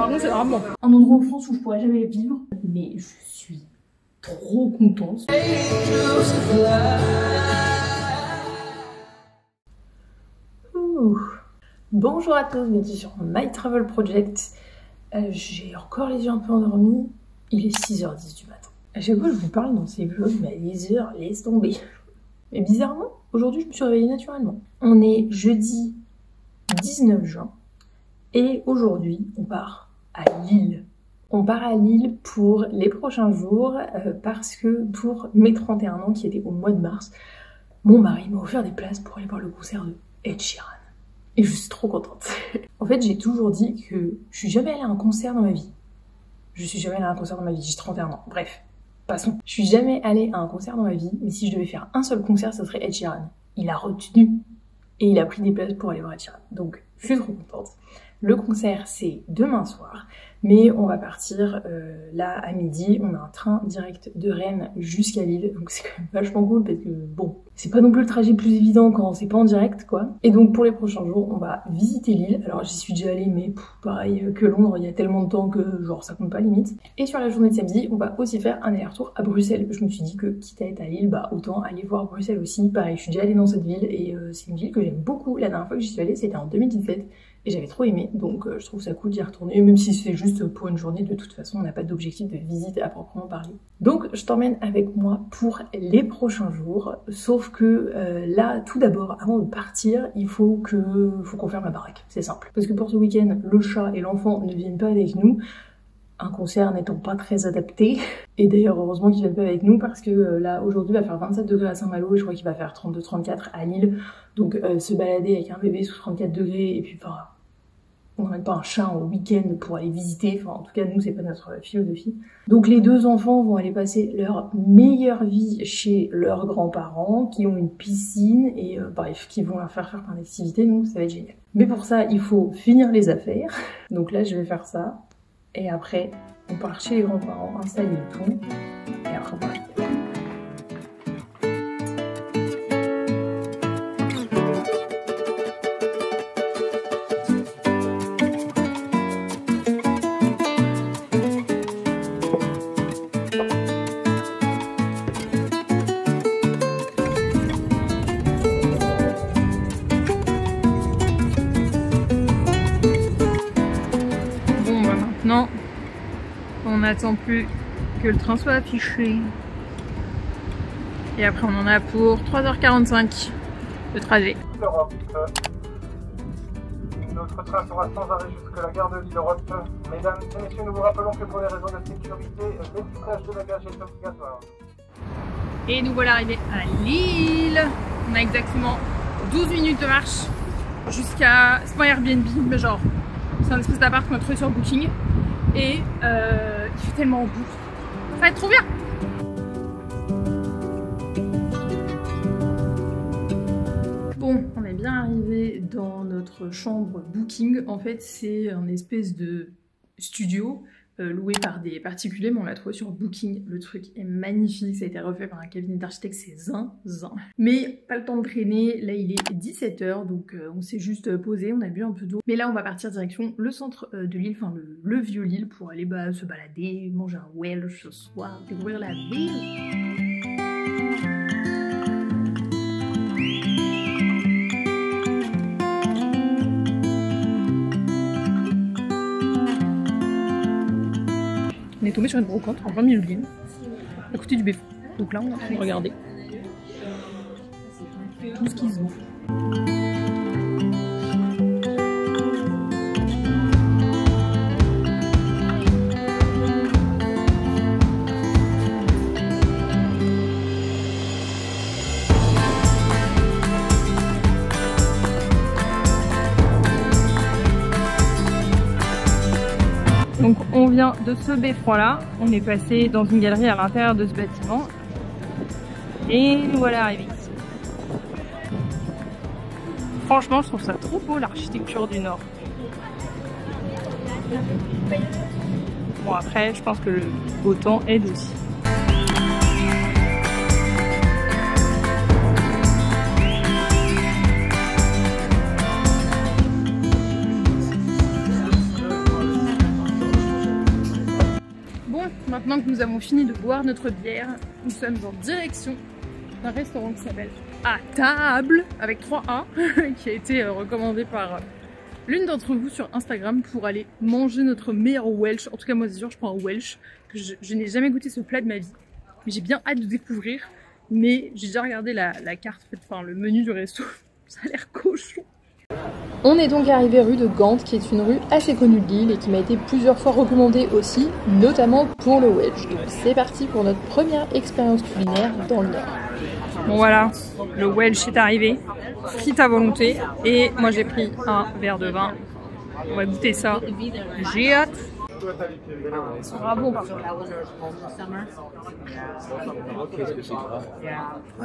Par contre, c'est vraiment un endroit en France où je pourrais jamais vivre. Mais je suis trop contente. Bonjour à tous, bienvenue sur My Travel Project. J'ai encore les yeux un peu endormis. Il est 6h10 du matin. À chaque fois je vous parle dans ces vlogs, mais les heures, laisse tomber. Mais bizarrement, aujourd'hui je me suis réveillée naturellement. On est jeudi 19 juin et aujourd'hui on part à Lille. On part à Lille pour les prochains jours parce que pour mes 31 ans qui étaient au mois de mars, mon mari m'a offert des places pour aller voir le concert de Ed Sheeran. Et je suis trop contente. En fait, j'ai toujours dit que je suis jamais allée à un concert dans ma vie. Je suis jamais allée à un concert dans ma vie, j'ai 31 ans. Bref, passons. Je suis jamais allée à un concert dans ma vie, mais si je devais faire un seul concert, ça serait Ed Sheeran. Il a retenu et il a pris des places pour aller voir Ed Sheeran. Donc, je suis trop contente. Le concert, c'est demain soir, mais on va partir là à midi. On a un train direct de Rennes jusqu'à Lille, donc c'est quand même vachement cool parce que bon, c'est pas non plus le trajet le plus évident quand c'est pas en direct quoi. Et donc pour les prochains jours, on va visiter Lille. Alors j'y suis déjà allée, mais pareil que Londres, il y a tellement de temps que genre ça compte pas limite. Et sur la journée de samedi, on va aussi faire un aller-retour à Bruxelles. Je me suis dit que quitte à être à Lille, bah autant aller voir Bruxelles aussi. Pareil, je suis déjà allée dans cette ville et c'est une ville que j'aime beaucoup. La dernière fois que j'y suis allée, c'était en 2017. Et j'avais trop aimé, donc je trouve ça cool d'y retourner, même si c'est juste pour une journée, de toute façon on n'a pas d'objectif de visite à proprement parler. Donc je t'emmène avec moi pour les prochains jours, sauf que là, tout d'abord, avant de partir, il faut qu'on ferme la baraque, c'est simple. Parce que pour ce week-end, le chat et l'enfant ne viennent pas avec nous, un concert n'étant pas très adapté. Et d'ailleurs, heureusement qu'ils viennent pas avec nous parce que là, aujourd'hui, il va faire 27 degrés à Saint-Malo et je crois qu'il va faire 32-34 à Lille. Donc se balader avec un bébé sous 34 degrés et puis enfin, on n'emmène pas un chat au week-end pour aller visiter. Enfin, en tout cas, nous, c'est pas notre philosophie. Donc les deux enfants vont aller passer leur meilleure vie chez leurs grands-parents qui ont une piscine et bref, qui vont leur faire plein d'activités. Donc ça va être génial. Mais pour ça, il faut finir les affaires. Donc là, je vais faire ça. Et après, on part chez les grands-parents, installer le tout, et après on part. Non, on n'attend plus que le train soit affiché. Et après on en a pour 3h45 de trajet. L'Europe. Notre train sera sans arrêt jusqu'à la gare de Lille-Europe. Mesdames et messieurs, nous vous rappelons que pour des raisons de sécurité, l'étiquetage de bagage est obligatoire. Et nous voilà arrivés à Lille. On a exactement 12 minutes de marche jusqu'à... C'est pas un Airbnb, mais genre c'est un espèce d'appart qu'on a trouvé sur Booking. Et il fait tellement beau. Ça va être trop bien. Bon, on est bien arrivé dans notre chambre Booking. En fait, c'est un espèce de studio loué par des particuliers, mais on l'a trouvé sur Booking. Le truc est magnifique, ça a été refait par un cabinet d'architectes, c'est zinzin. Mais pas le temps de traîner, là il est 17h, donc on s'est juste posé, on a bu un peu d'eau. Mais là on va partir direction le centre de Lille, enfin le vieux Lille, pour aller se balader, manger un Welsh ce soir, découvrir la ville. On est tombé sur une brocante en plein milieu de l'île, à côté du Béfond. Donc là, on est en train de regarder tout ce qui se vend. Donc on vient de ce beffroi là, on est passé dans une galerie à l'intérieur de ce bâtiment et nous voilà arrivés ici. Franchement je trouve ça trop beau l'architecture du Nord. Bon après je pense que le beau temps aide aussi. que nous avons fini de boire notre bière, nous sommes en direction d'un restaurant qui s'appelle À Table, avec 3 A, qui a été recommandé par l'une d'entre vous sur Instagram pour aller manger notre meilleur Welsh. En tout cas, moi, c'est sûr, je prends un Welsh, que je n'ai jamais goûté ce plat de ma vie. Mais j'ai bien hâte de découvrir, mais j'ai déjà regardé la carte, enfin le menu du resto, ça a l'air cochon. On est donc arrivé rue de Gand, qui est une rue assez connue de Lille et qui m'a été plusieurs fois recommandée aussi, notamment pour le Welsh. Donc c'est parti pour notre première expérience culinaire dans le Nord. Bon voilà, le Welsh est arrivé, frites à volonté, et moi j'ai pris un verre de vin. On va goûter ça, j'ai hâte. Ça sera bon par contre.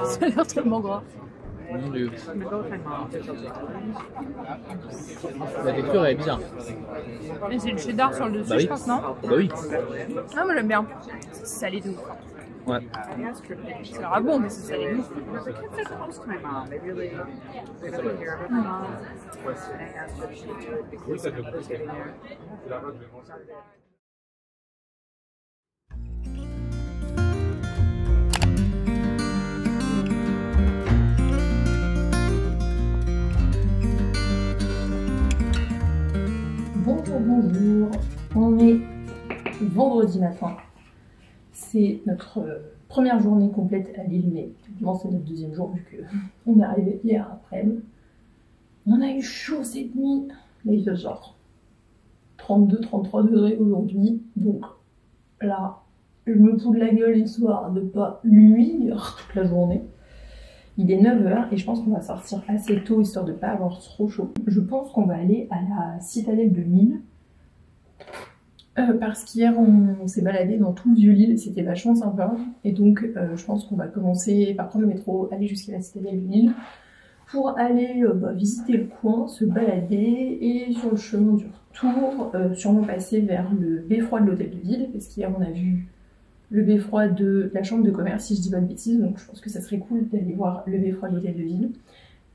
Ça a l'air tellement gras. La texture elle est bizarre. Et c'est le cheddar sur le dessus, bah oui. je pense, non? Bah oui. Ah, moi j'aime bien. C'est salé de ouf. Ouais. Ça sera bon, mais c'est salé de ouf. Bonjour, on est vendredi matin. C'est notre première journée complète à Lille, mais effectivement c'est notre deuxième jour vu qu'on est arrivé hier après-midi. On a eu chaud cette nuit, là il fait genre 32-33 degrés aujourd'hui, donc là je me fous de la gueule histoire de pas luire toute la journée. Il est 9h et je pense qu'on va sortir assez tôt histoire de pas avoir trop chaud. Je pense qu'on va aller à la citadelle de Lille. Parce qu'hier on s'est baladé dans tout le vieux Lille, c'était vachement sympa. Et donc je pense qu'on va commencer par prendre le métro, aller jusqu'à la citadelle de Lille pour aller visiter le coin, se balader et sur le chemin du retour sûrement passer vers le beffroi de l'hôtel de ville, parce qu'hier on a vu le beffroi de la chambre de commerce si je dis pas de bêtises, donc je pense que ça serait cool d'aller voir le beffroi de l'hôtel de ville.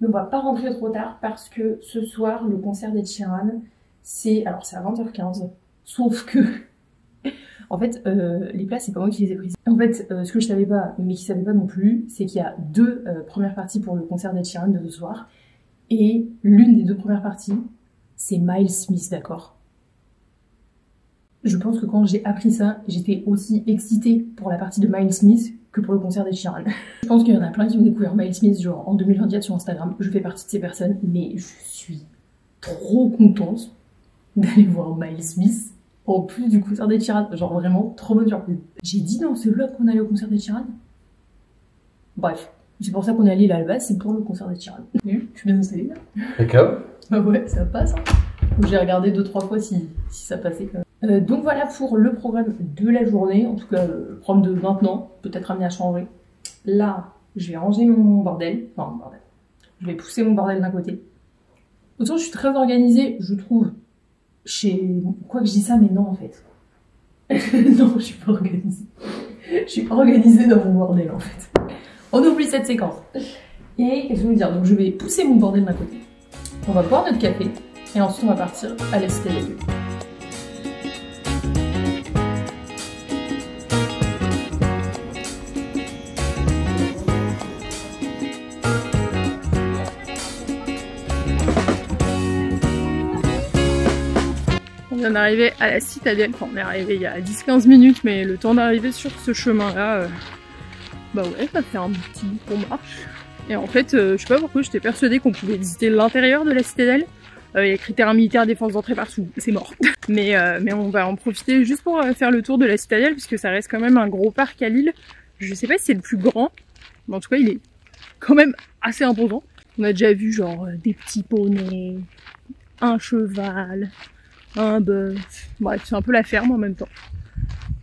Mais on va pas rentrer trop tard parce que ce soir le concert d'Ed Sheeran c'est à 20h15, sauf que en fait les places c'est pas moi qui les ai prises. En fait ce que je savais pas mais qui savait pas non plus, c'est qu'il y a deux premières parties pour le concert d'Ed Sheeran de ce soir, et l'une des deux premières parties c'est Miles Smith, d'accord? Je pense que quand j'ai appris ça, j'étais aussi excitée pour la partie de Miles Smith que pour le concert d'Ed Sheeran. Je pense qu'il y en a plein qui ont découvert Miles Smith genre en 2024 sur Instagram. Je fais partie de ces personnes, mais je suis trop contente d'aller voir Miles Smith en plus du concert d'Ed Sheeran. Genre vraiment trop bonne surprise. J'ai dit dans ce vlog qu'on allait au concert d'Ed Sheeran. Bref, c'est pour ça qu'on est allé là à la base, c'est pour le concert d'Ed Sheeran. Je suis bien installée là. D'accord. Bah ouais, ça passe. Hein. J'ai regardé 2-3 fois si ça passait quand même. Donc voilà pour le programme de la journée, en tout cas le programme de maintenant, peut-être amené à changer. Là, je vais ranger mon bordel, enfin mon bordel, je vais pousser mon bordel d'un côté. Autant je suis très organisée, je trouve, quoi que je dis ça, mais non en fait. Non, je suis pas organisée. Je suis pas organisée dans mon bordel en fait. On oublie cette séquence. Et qu'est-ce que je veux dire? Donc je vais pousser mon bordel d'un côté, on va boire notre café, et ensuite on va partir à la cité de Lille. On vient d'arriver à la citadelle, enfin on est arrivé il y a 10-15 minutes, mais le temps d'arriver sur ce chemin-là, bah ouais, ça fait un petit bout qu'on marche. Et en fait, je sais pas pourquoi, j'étais persuadée qu'on pouvait visiter l'intérieur de la citadelle. Il y a critères militaires, défense d'entrée partout, c'est mort. Mais on va en profiter juste pour faire le tour de la citadelle, puisque ça reste quand même un gros parc à Lille. Je sais pas si c'est le plus grand, mais en tout cas il est quand même assez imposant. On a déjà vu genre des petits poneys, un cheval, un bœuf, bref c'est un peu la ferme en même temps.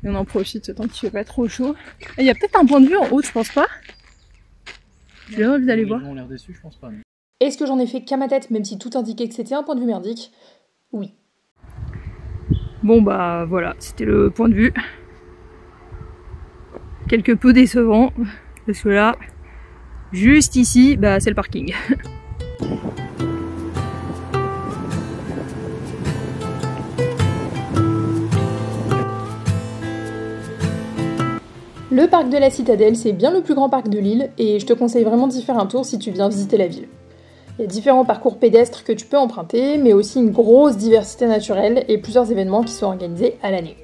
Et on en profite tant qu'il fait pas trop chaud. Il y a peut-être un point de vue en haut, je pense pas. J'ai bien envie d'aller voir. Ils ont l'air déçus, je pense pas. Est-ce que j'en ai fait qu'à ma tête, même si tout indiquait que c'était un point de vue merdique? Oui. Bon bah voilà, c'était le point de vue. Quelque peu décevant, parce que là, juste ici, bah c'est le parking. Le parc de la Citadelle, c'est bien le plus grand parc de l'île et je te conseille vraiment d'y faire un tour si tu viens visiter la ville. Il y a différents parcours pédestres que tu peux emprunter, mais aussi une grosse diversité naturelle et plusieurs événements qui sont organisés à l'année.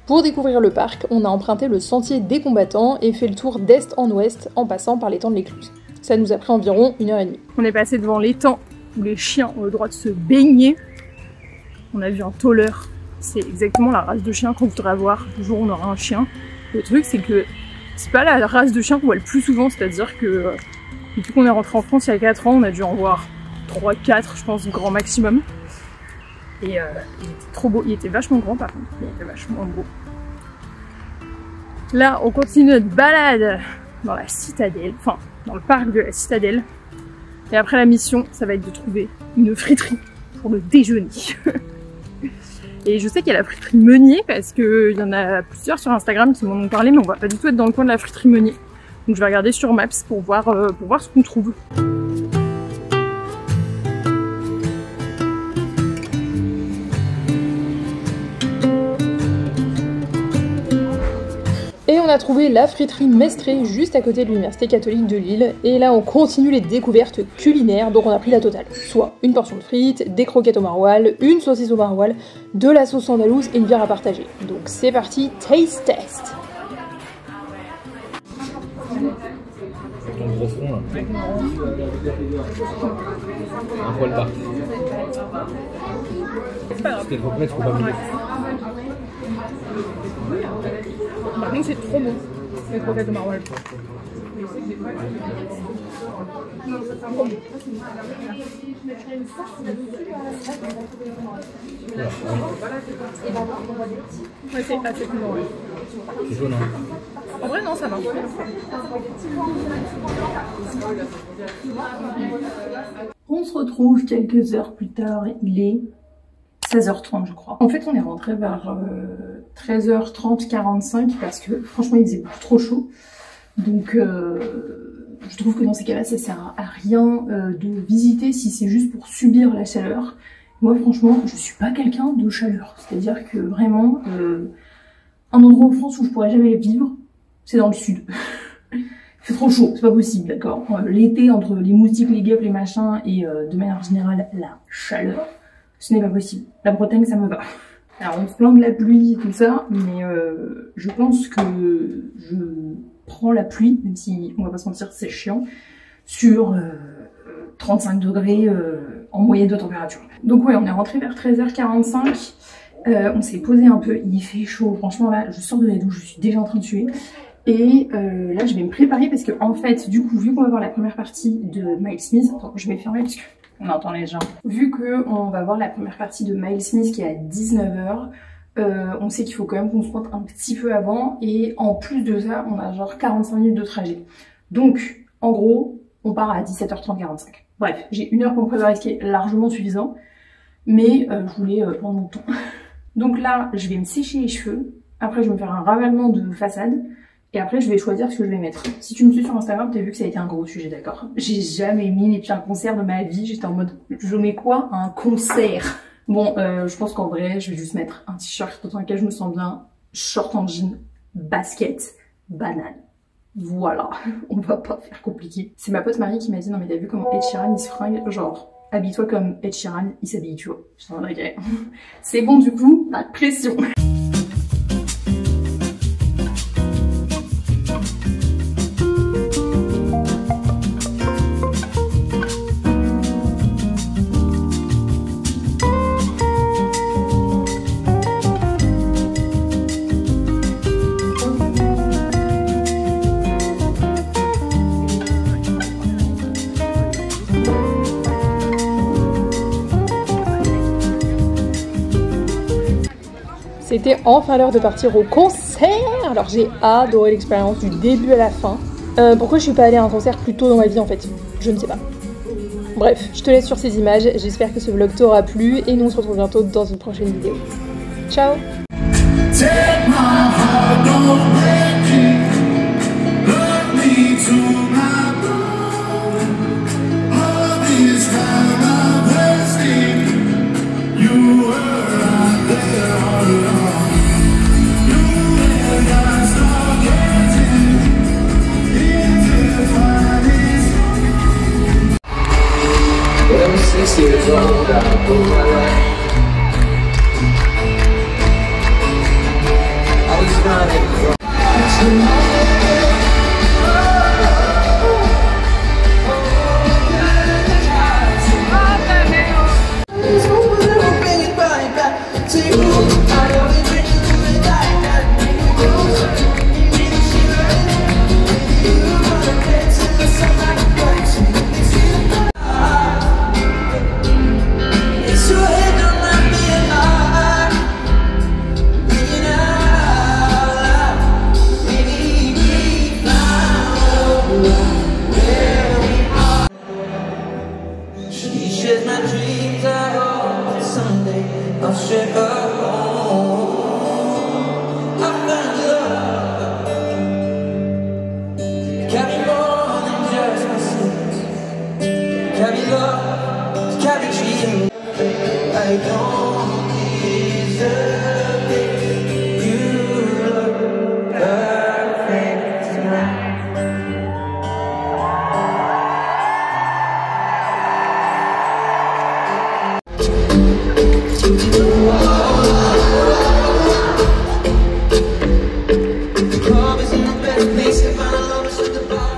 Pour découvrir le parc, on a emprunté le sentier des combattants et fait le tour d'est en ouest en passant par l'étang de l'Écluse. Ça nous a pris environ 1h30. On est passé devant l'étang où les chiens ont le droit de se baigner. On a vu un tôleur. C'est exactement la race de chien qu'on voudrait avoir le jour où on aura un chien. Le truc, c'est que c'est pas la race de chien qu'on voit le plus souvent, c'est-à-dire que depuis qu'on est rentré en France il y a 4 ans, on a dû en voir 3-4, je pense, grand maximum. Et il était trop beau, il était vachement grand par contre, il était vachement beau. Là, on continue notre balade dans la citadelle, enfin dans le parc de la citadelle. Et après la mission, ça va être de trouver une friterie pour le déjeuner. Et je sais qu'il y a la friterie Meunier parce qu'il y en a plusieurs sur Instagram qui m'en ont parlé, mais on va pas du tout être dans le coin de la friterie Meunier. Donc je vais regarder sur Maps pour voir ce qu'on trouve. Et on a trouvé la friterie Mestré juste à côté de l'Université catholique de Lille. Et là on continue les découvertes culinaires, donc on a pris la totale. Soit une portion de frites, des croquettes au maroilles, une saucisse au maroilles, de la sauce andalouse et une bière à partager. Donc c'est parti, taste test. Ton gros front là. Un poil bas. C'était trop près, trop pas bien. Par contre c'est trop bon, les croquettes au maroilles. Ouais, c'est assez cool. C'est chaud, non? En vrai, non, ça marche. On se retrouve quelques heures plus tard, il est 16h30 je crois. En fait on est rentré vers 13h30, 45 parce que franchement il faisait beaucoup trop chaud. Donc je trouve que dans ces cas-là ça sert à rien de visiter si c'est juste pour subir la chaleur. Moi franchement je suis pas quelqu'un de chaleur. C'est-à-dire que vraiment un endroit en France où je pourrais jamais vivre, c'est dans le sud. Il fait trop chaud, c'est pas possible, d'accord. L'été entre les moustiques, les guêpes, les machins et de manière générale la chaleur, ce n'est pas possible. La Bretagne, ça me va. Alors, on se plaint de la pluie et tout ça, mais je pense que je prends la pluie, même si, on va pas se mentir, c'est chiant, sur 35 degrés en moyenne de température. Donc ouais, on est rentré vers 13h45, on s'est posé un peu, il fait chaud, franchement là, je sors de la douche, je suis déjà en train de suer. Et là, je vais me préparer parce que en fait, du coup, vu qu'on va voir la première partie de Miles Smith, attends, je vais fermer parce que on entend les gens. Vu qu'on va voir la première partie de Miles Smith qui est à 19h, on sait qu'il faut quand même qu'on se pointe un petit peu avant. Et en plus de ça, on a genre 45 minutes de trajet. Donc, en gros, on part à 17h30, 45. Bref, j'ai 1 heure pour me préparer, ce qui est largement suffisant. Mais je voulais prendre mon temps. Donc là, je vais me sécher les cheveux. Après, je vais me faire un ravalement de façade. Et après, je vais choisir ce que je vais mettre. Si tu me suis sur Instagram, t'as vu que ça a été un gros sujet, d'accord? J'ai jamais mis les pieds à un concert de ma vie. J'étais en mode, je mets quoi? Un concert. Bon, je pense qu'en vrai, je vais juste mettre un t-shirt dans lequel je me sens bien, short en jean, basket, banane. Voilà, on va pas faire compliqué. C'est ma pote Marie qui m'a dit, non mais t'as vu comment Ed Sheeran il se fringue? Genre, habille-toi comme Ed Sheeran, il s'habille, tu vois. Je suis en mode, ok. C'est bon du coup, pas de pression. C'était enfin l'heure de partir au concert. Alors j'ai adoré l'expérience du début à la fin. Pourquoi je suis pas allée à un concert plus tôt dans ma vie en fait? Je ne sais pas. Bref, je te laisse sur ces images. J'espère que ce vlog t'aura plu et nous on se retrouve bientôt dans une prochaine vidéo. Ciao! You and I start getting comes at the bottom.